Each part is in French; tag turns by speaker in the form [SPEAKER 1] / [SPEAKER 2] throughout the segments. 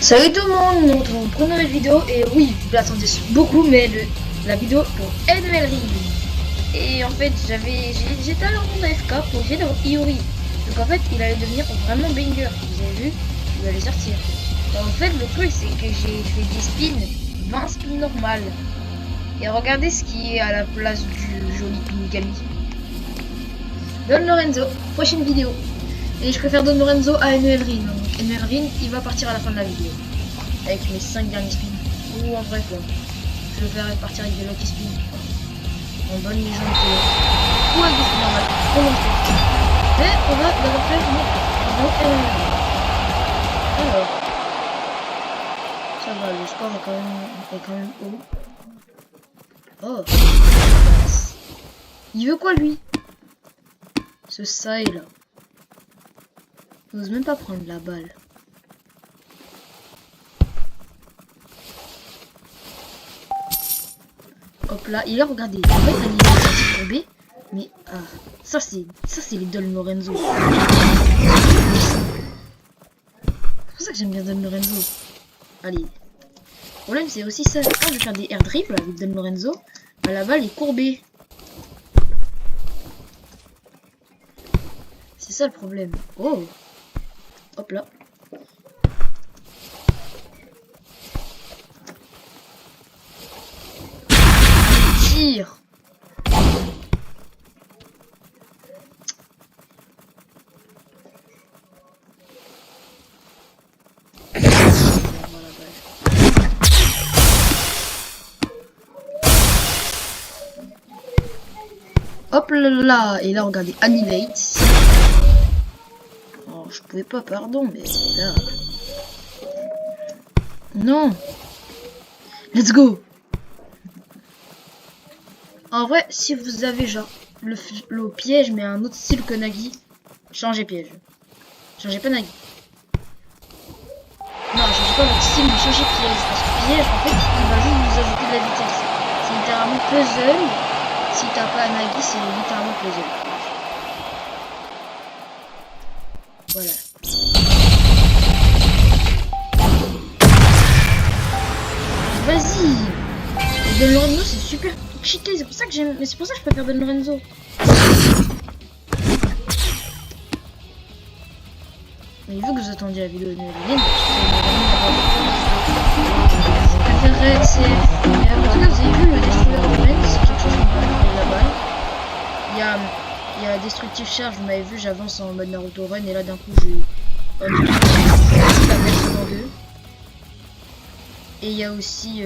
[SPEAKER 1] Salut tout le monde, nous retrouvons pour une nouvelle vidéo. Et oui, vous l'attendez beaucoup, mais la vidéo pour Elden Ring. Et en fait, j'étais allé en monde AFK pour essayer d'avoir Iori. Donc en fait, il allait devenir vraiment banger. Vous avez vu, il allait sortir. Et en fait, le truc, c'est que j'ai fait des spins, 20 spins normales. Et regardez ce qui est à la place du joli Pingali. Don Lorenzo, prochaine vidéo. Et je préfère Don Lorenzo à Enelrin. Donc Enelrin, il va partir à la fin de la vidéo. Avec mes 5 derniers spins. Ou en vrai quoi. Je vais faire partir avec des lucky spins. En bonne légende. Ou avec des spins normales. Mais on va d'abord faire une Enelrin. Alors. Ça va, le score est quand même haut. Oh. Il veut quoi lui? Ce Sai là. Il n'ose même pas prendre la balle. Hop là, il a regardé. En fait, il est tombé. Mais ça c'est les Don Lorenzo. C'est pour ça que j'aime bien Don Lorenzo. Allez. Le problème c'est aussi ça. Quand je vais faire des air dribbles avec Don Lorenzo, la balle est courbée. C'est ça le problème. Oh. Hop là. Tire. Hop là. Et là regardez, Annihilate. Je pouvais pas, pardon, mais là... Non. Let's go. En vrai, si vous avez genre le piège, mais un autre style que Nagi, changez piège. Changez pas Nagi. Non, changez pas votre style, mais changez piège. Parce que piège, en fait, il va juste vous ajouter de la vitesse. C'est littéralement puzzle. Si t'as pas Nagi, c'est littéralement puzzle. Voilà. Vas-y. Don Lorenzo c'est super cheaté, c'est pour ça que j'aime. Mais c'est pour ça que je préfère Don Lorenzo. Mais vu que vous attendiez la vidéo de Noël, je préférerais que c'est. Mais en tout cas vous avez vu le destructeur de Ren, c'est quelque chose qui me fait la balle. Il y a Destructive Charge, vous m'avez vu, j'avance en mode Naruto Run et là d'un coup je la version en deux. Et il y a aussi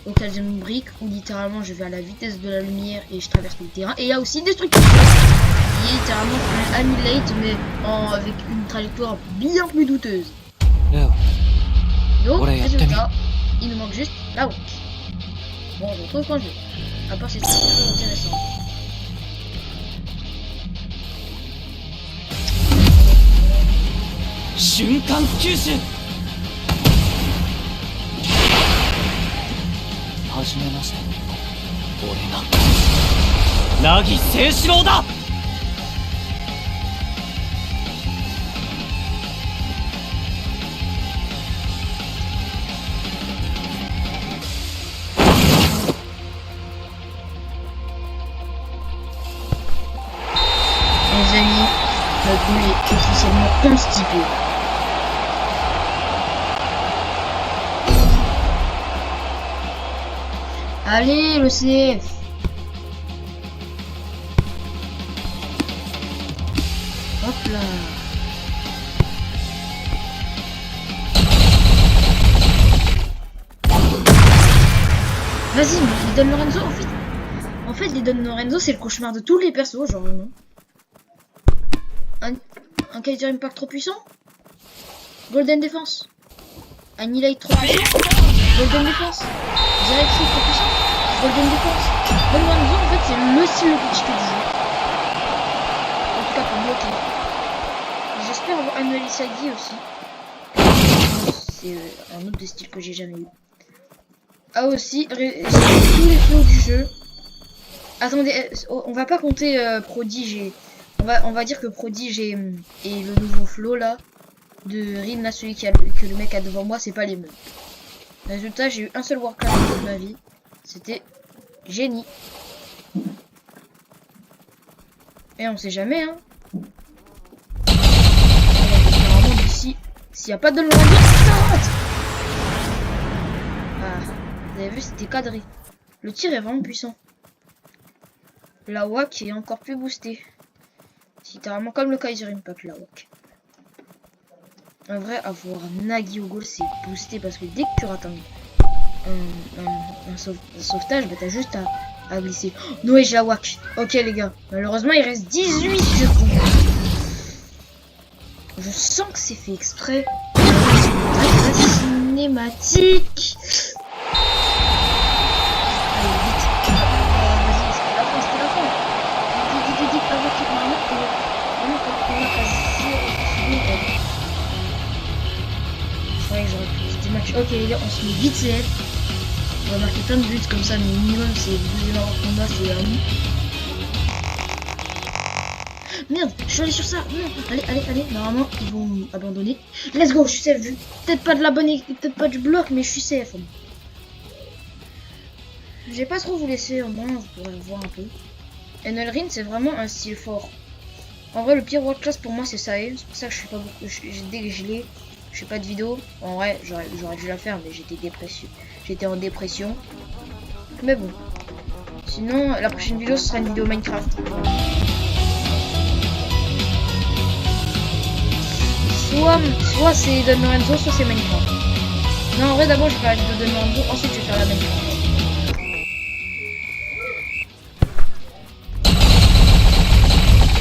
[SPEAKER 1] Occasion Brick où littéralement je vais à la vitesse de la lumière et je traverse tout le terrain. Et il y a aussi Destructive Charge qui est littéralement un Annihilate mais avec une trajectoire bien plus douteuse. Donc résultat, il nous manque juste la honte. Bon, on retrouve quand je veux. À part c'est quelque chose d'intéressant.
[SPEAKER 2] Shunkan Kyushu. はじめまして。俺が凪誠士郎だ。
[SPEAKER 1] Les amis, notre boule est officiellement constipée. Allez, le CF. Hop là. Vas-y, mais les Don Lorenzo, en fait, les Don Lorenzo, c'est le cauchemar de tous les persos, genre. Un Kaiser Impact trop puissant. Golden Défense. Annihilate trop puissant. Golden Défense. Direction trop puissant. Golden Défense. Don Lorenzo, en fait, c'est le style le plus cheaté du jeu. En tout cas, pour bloquer. J'espère avoir Annihilate Sagi aussi. C'est un autre des styles que j'ai jamais eu. Ah aussi, tous les flots du jeu. Attendez, on va pas compter Prodige. On va dire que Prodige est le nouveau flow là. de Rin, là, celui que le mec a devant moi, c'est pas les mêmes. Résultat, j'ai eu un seul Warcraft de toute ma vie. C'était génie. Et on sait jamais, hein. Vraiment d'ici, s'il n'y a pas de Lorenzo, ah, vous avez vu, c'était cadré. Le tir est vraiment puissant. La WAC est encore plus boostée. C'est littéralement comme le Kaiser Impact, la WAC. En vrai, avoir Nagi au goal, c'est boosté parce que dès que tu rates un sauvetage, bah t'as juste à glisser. Oh, Noé, j'ai la WAC. Ok les gars, malheureusement il reste 18 secondes. Je sens que c'est fait exprès. La cinématique. Allez, vite. Vas-y, c'était la fin, c'était la fin. Vite, avant qu'il m'arrête. Vraiment, quand on a qu'à 0. Je croyais que j'aurais pu des matchs. Ok les gars, on se met vite CF. On va marquer plein de buts comme ça, mais minimum c'est le deuxième avoir combat, c'est à nous. Merde, je suis allé sur ça. Non, allez. Normalement, ils vont abandonner. Let's go, je suis safe. Peut-être pas de la bonne, peut-être pas du bloc, mais je suis safe. Je vais pas trop vous laisser, au moins vous pourrez voir un peu. Enelrin, c'est vraiment un style fort. En vrai, le pire world class pour moi, c'est ça. C'est pour ça que je suis pas beaucoup. Dès que je l'ai, je fais pas de vidéo. En vrai, j'aurais dû la faire, mais j'étais en dépression. Mais bon. Sinon, la prochaine vidéo, ce sera une vidéo Minecraft. Soit c'est Don Lorenzo, soit c'est Minecraft. Non, en vrai, d'abord, je vais faire la vidéo de Don Lorenzo, ensuite, je vais faire la Minecraft.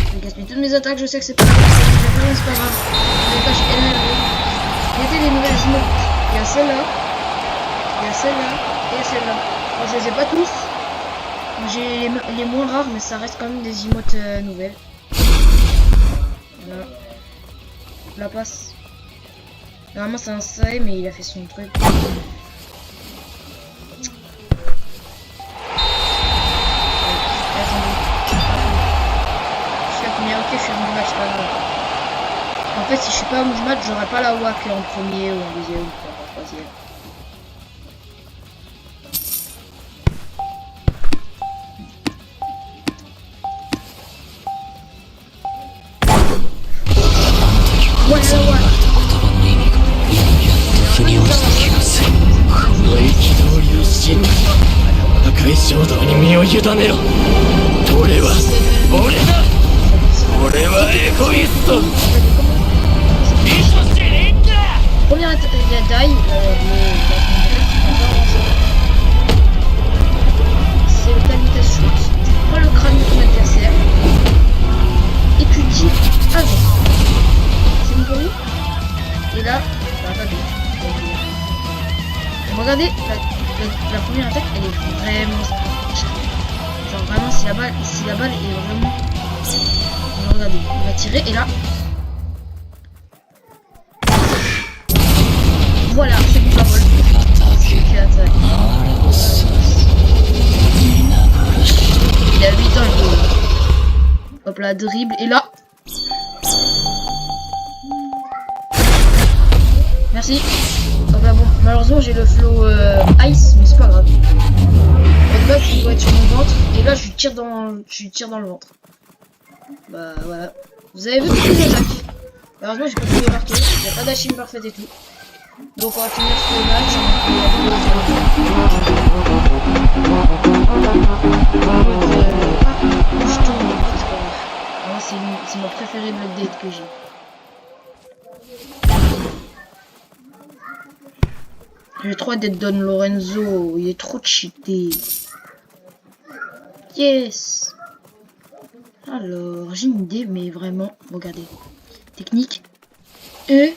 [SPEAKER 1] Je vais gaspiller toutes mes attaques, je sais que c'est pas grave. C'est pas grave. Je vais cacher elle-même. Mettez les nouvelles emotes. Il y a celle-là. Il y a celle-là. Et celle-là. Bon, je les ai pas tous. J'ai les moins rares, mais ça reste quand même des emotes nouvelles. Voilà. La passe. Normalement c'est un save, mais il a fait son truc. Ok, je suis en match, pas grave. En fait, si je suis pas en match, j'aurais pas la WAC en premier ou en deuxième ou en troisième. Première taille, c'est le Kalitas Shoot. Tu prends le crâne de ton adversaire et tu dis avant. C'est bon pour vous? Et là, attendez. Regardez, la première attaque, elle est vraiment stratégique. Genre vraiment, si la balle est vraiment... Regardez, il va tirer et là... Voilà, c'est du pas vol. C'est attaque. Il a 8 ans le goal. Hop là, dribble et là... Merci. Enfin bon, malheureusement j'ai le flow ice, mais c'est pas grave. Donc là je dois être sur mon ventre et là je tire dans le ventre. Bah voilà. Vous avez vu toutes les attaques. Malheureusement j'ai pas pu les marquer, il n'y a pas d'achime parfaite et tout. Donc on va finir ce match. Je tourne, c'est pas grave. C'est mon préféré de l'update que j'ai. J'ai trop d'être Don Lorenzo, il est trop cheaté. Yes. Alors, j'ai une idée, mais vraiment, regardez. Technique. Mais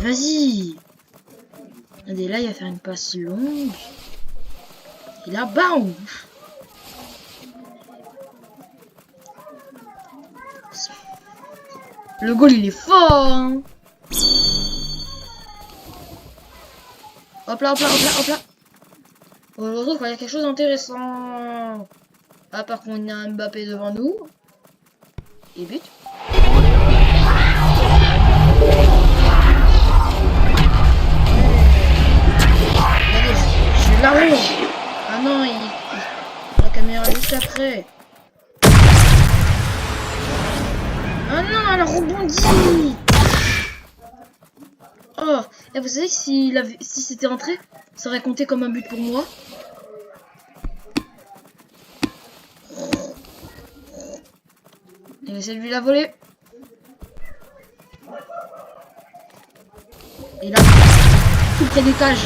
[SPEAKER 1] vas-y. Regardez, là, il va faire une passe longue. Et là, bam. Le goal, il est fort, hein. Hop là. On se retrouve quand il y a quelque chose d'intéressant. Ah, par contre, on a un Mbappé devant nous. Et but. bandit. Oh, et vous savez si c'était entré, ça aurait compté comme un but pour moi. Il essaie de lui la voler. Et là, tout près des cages.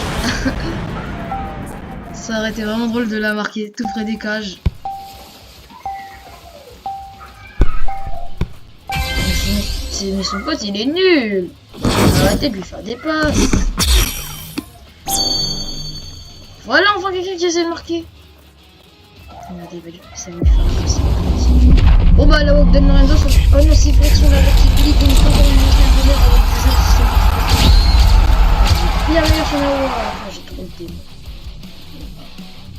[SPEAKER 1] Ça aurait été vraiment drôle de la marquer tout près des cages. Mais son pote il est nul. Arrêtez de lui faire des passes. Voilà enfin quelqu'un qui essaie de marquer. Regardez, ça va lui faire la passe. Bon bah là, Ogden Lorenzo sur une aussi flexion la verticalité d'une fois comme une ancienne bonheur avec des gens qui sont bien meilleur sur la voie. Enfin, j'ai trop de démons.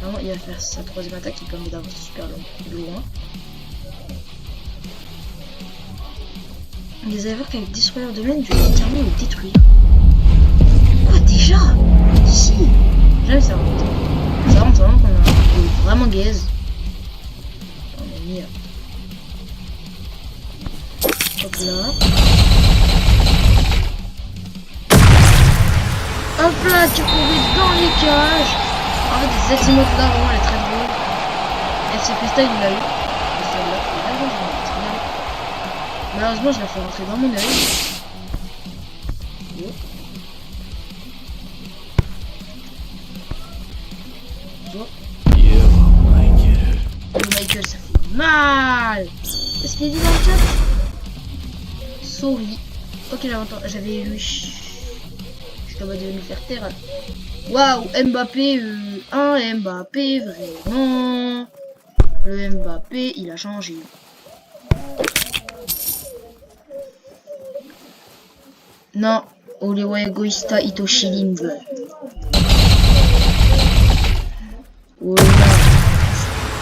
[SPEAKER 1] Vraiment, il va faire sa troisième attaque qui permet d'avancer super loin. Vous allez voir qu'avec Destroyer Domaine, je vais littéralement le détruire. Quoi déjà? Si. J'aime ça remonte. Ça remonte vraiment qu'on a vraiment gaze. On a mis... Hop là. Hop là, tu courais dans les cages. En fait, cette emote là, vraiment, elle est très drôle. FC Freestyle, il l'a eu. Et celle-là, malheureusement, je l'ai fait rentrer dans mon œil. Michael, ça fait mal. Qu'est-ce qu'il dit dans le chat? Sorry. Ok, j'avais lu. Je dois nous faire taire. Waouh, Mbappé, Mbappé, vraiment. Le Mbappé, il a changé. Non, Olewa Egoista Itoshi Limbe.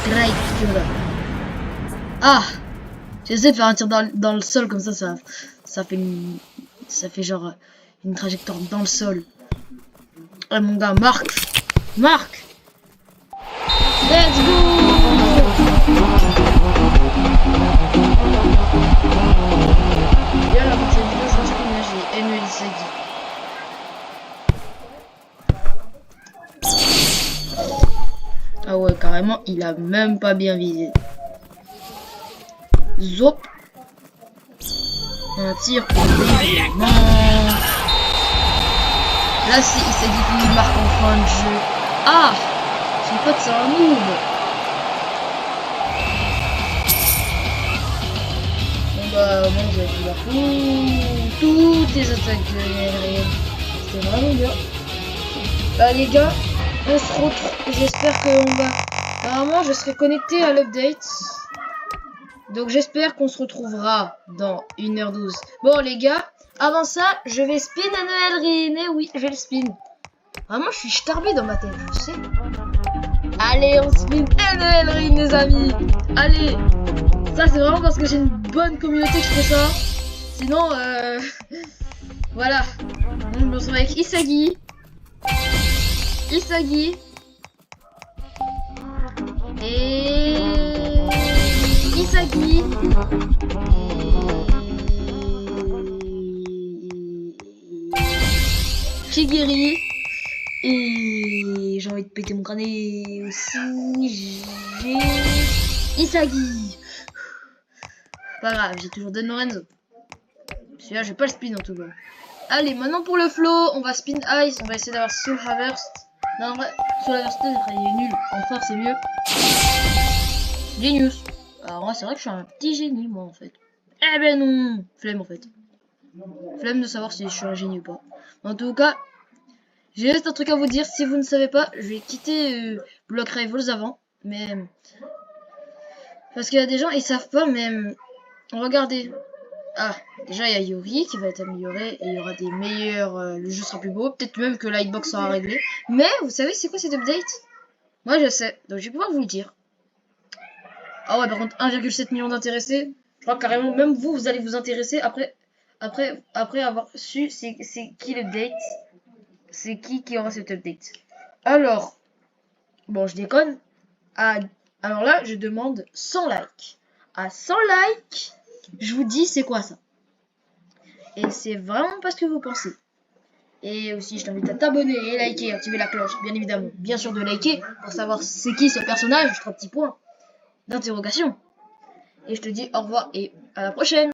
[SPEAKER 1] Strike. Ah, j'essaie de faire un tir dans le sol comme ça fait genre une trajectoire dans le sol. Ah mon gars, Marc, let's go. Bien la prochaine vidéo, je pense combien j'ai Emile Sagi. Ah ouais, carrément, il a même pas bien visé. Zop. Un tir pour non. Là, si il s'est dit qu'il marque en fin de jeu. Ah, son pote, c'est un noob. Bon bah, moi, j'ai pu la toutes les attaques de l'aérienne. C'était vraiment bien. Bah les gars, on se retrouve. J'espère qu'on va... Normalement, je serai connecté à l'update. Donc j'espère qu'on se retrouvera dans 1h12. Bon les gars, avant ça, je vais spin Noël Rin. Oui, je vais le spin. Vraiment, je suis starbé dans ma tête, je sais. Allez, on spin Noël Rin, les amis. Allez. Ça, c'est vraiment parce que j'ai une bonne communauté que je fais ça. Sinon, voilà. On se retrouve avec Isagi. Et... Isagi. Shigiri. Et j'ai envie de péter mon crâne aussi. J'ai Isagi. Pas grave, j'ai toujours donné Lorenzo. Celui-là, je vais pas le spin en tout cas. Allez, maintenant pour le flow, on va spin Ice. On va essayer d'avoir Soul Harvest. Non, en vrai, Soul Harvest, il est nul. En force, c'est mieux. Genius. Alors, moi, c'est vrai que je suis un petit génie, moi, en fait. Eh ben non. Flemme, en fait. Flemme de savoir si je suis un génie ou pas. En tout cas, j'ai juste un truc à vous dire. Si vous ne savez pas, je vais quitter Block Rivals avant. Mais... parce qu'il y a des gens, ils savent pas, mais... regardez. Ah, déjà, il y a Yuri qui va être amélioré. Et il y aura des meilleurs... le jeu sera plus beau. Peut-être même que l'hitbox sera réglé. Mais, vous savez, c'est quoi cette update? Moi, je sais. Donc, je vais pouvoir vous le dire. Ah ouais, par contre, 1,7 million d'intéressés. Je crois carrément, même vous, vous allez vous intéresser après avoir su c'est qui l'update. C'est qui aura cette update. Alors, bon, je déconne. Alors là, je demande 100 likes. À 100 likes, je vous dis c'est quoi ça. Et c'est vraiment pas ce que vous pensez. Et aussi, je t'invite à t'abonner et liker, activer la cloche, bien évidemment. Bien sûr de liker pour savoir c'est qui ce personnage, 3 petits points d'interrogation. Et je te dis au revoir et à la prochaine.